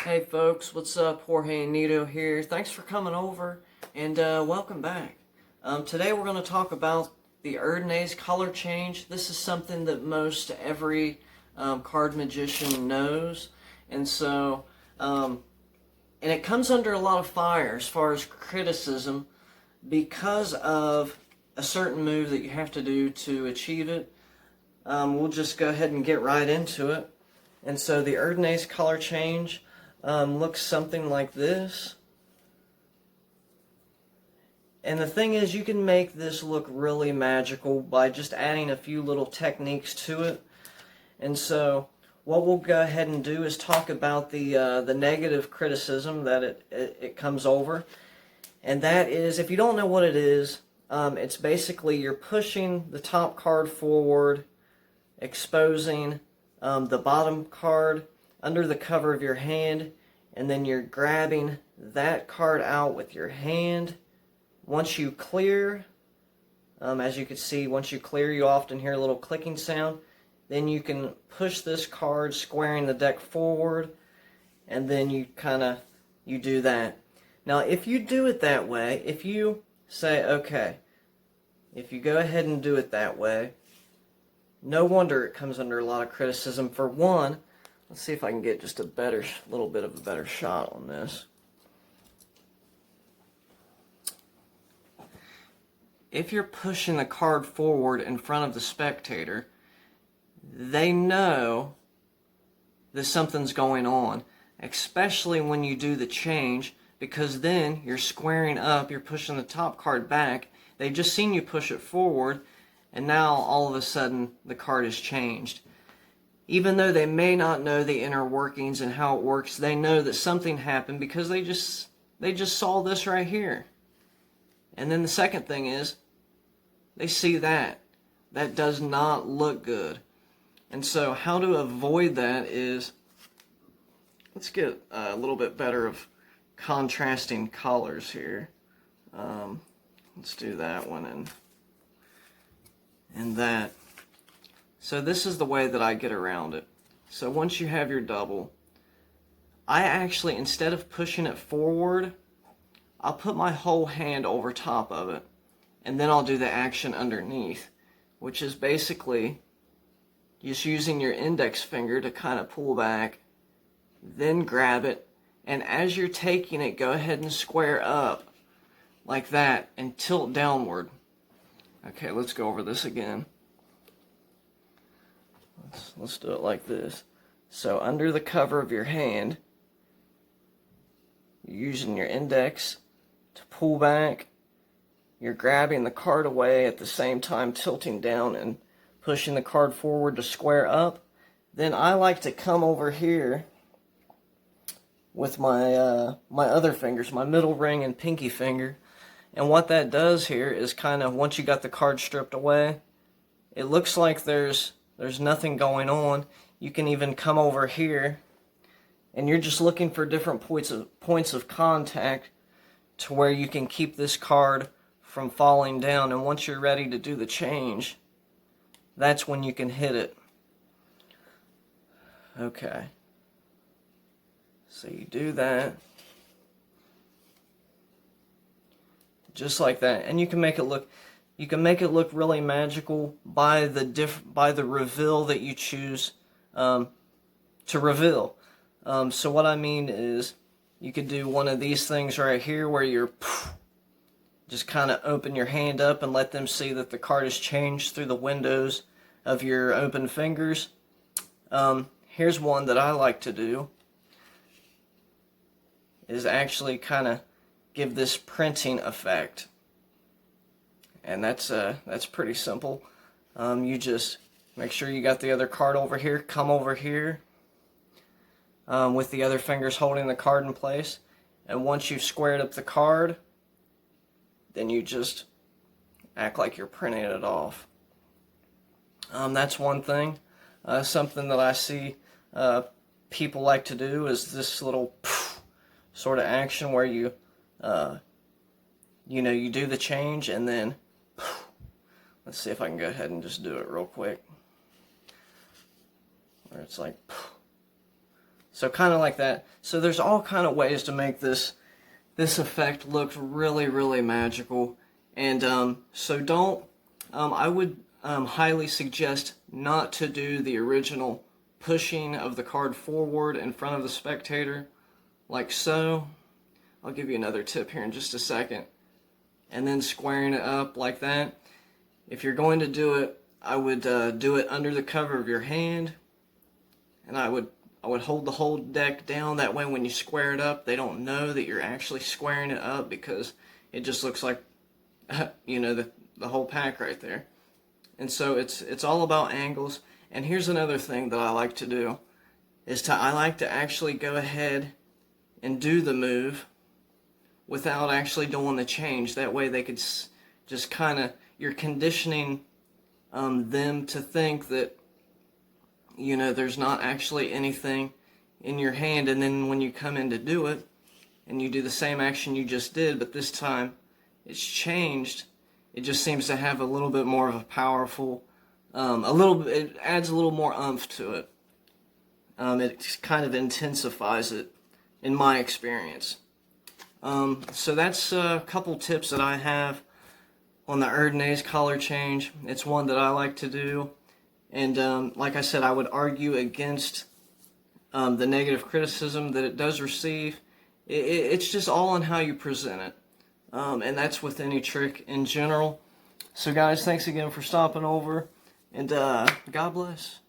Hey folks, what's up? Jorge Nito here. Thanks for coming over and welcome back. Today we're going to talk about the Erdnase color change. This is something that most every card magician knows, and it comes under a lot of fire as far as criticism because of a certain move that you have to do to achieve it. We'll just go ahead and get right into it. And so the Erdnase color change looks something like this. And the thing is, you can make this look really magical by just adding a few little techniques to it. And so what we'll go ahead and do is talk about the negative criticism that it comes over. And that is, if you don't know what it is, it's basically you're pushing the top card forward, exposing the bottom card under the cover of your hand, and then you're grabbing that card out with your hand. Once you clear, as you can see, once you clear, you often hear a little clicking sound. Then you can push this card, squaring the deck forward, and then you do that. Now, if you do it that way, if you say, okay, if you go ahead and do it that way, no wonder it comes under a lot of criticism. For one, let's see if I can get just a little bit of a better shot on this. If you're pushing the card forward in front of the spectator, they know that something's going on, especially when you do the change, because then you're squaring up, you're pushing the top card back. They've just seen you push it forward, and now all of a sudden the card is changed. Even though they may not know the inner workings and how it works, they know that something happened because they just saw this right here. And then the second thing is, they see that. That does not look good. And so how to avoid that is, let's get a little bit better of contrasting colors here. Let's do that one and that. So this is the way that I get around it. So once you have your double, I actually, instead of pushing it forward, I'll put my whole hand over top of it, and then I'll do the action underneath, which is basically just using your index finger to kind of pull back, then grab it, and as you're taking it, go ahead and square up like that and tilt downward. Okay, let's go over this again. Let's do it like this. So under the cover of your hand, you're using your index to pull back. You're grabbing the card away at the same time tilting down and pushing the card forward to square up. Then I like to come over here with my my other fingers, my middle ring and pinky finger. And what that does here is kind of, once you got the card stripped away, it looks like there's nothing going on. You can even come over here, and you're just looking for different points of contact to where you can keep this card from falling down. And once you're ready to do the change, that's when you can hit it. Okay. So you do that. Just like that. And you can make it look really magical by the reveal that you choose to reveal. So what I mean is, you could do one of these things right here where you're just kind of open your hand up and let them see that the card is changed through the windows of your open fingers. Here's one that I like to do, is actually kind of give this printing effect. And that's pretty simple. You just make sure you got the other card over here, come over here with the other fingers holding the card in place, and once you've squared up the card, then you just act like you're printing it off. That's one thing. Something that I see people like to do is this little sort of action where you you do the change and then let's see if I can go ahead and just do it real quick. Where it's like So kind of like that. So there's all kind of ways to make this effect look really, really magical. And so don't, I would highly suggest not to do the original pushing of the card forward in front of the spectator, like so. I'll give you another tip here in just a second. And then squaring it up like that. If you're going to do it, I would do it under the cover of your hand, and I would hold the whole deck down. That way when you square it up, they don't know that you're actually squaring it up, because it just looks like, you know, the whole pack right there. And so it's all about angles. And here's another thing that I like to do, is I like to actually go ahead and do the move without actually doing the change. That way they could just kind of, you're conditioning them to think that, you know, there's not actually anything in your hand, and then when you come in to do it, and you do the same action you just did, but this time it's changed, it just seems to have a little bit more of a powerful, it adds a little more oomph to it. It kind of intensifies it, in my experience. So that's a couple tips that I have on the Erdnase color change. It's one that I like to do. And like I said, I would argue against the negative criticism that it does receive. It's just all on how you present it. And that's with any trick in general. So guys, thanks again for stopping over. And God bless.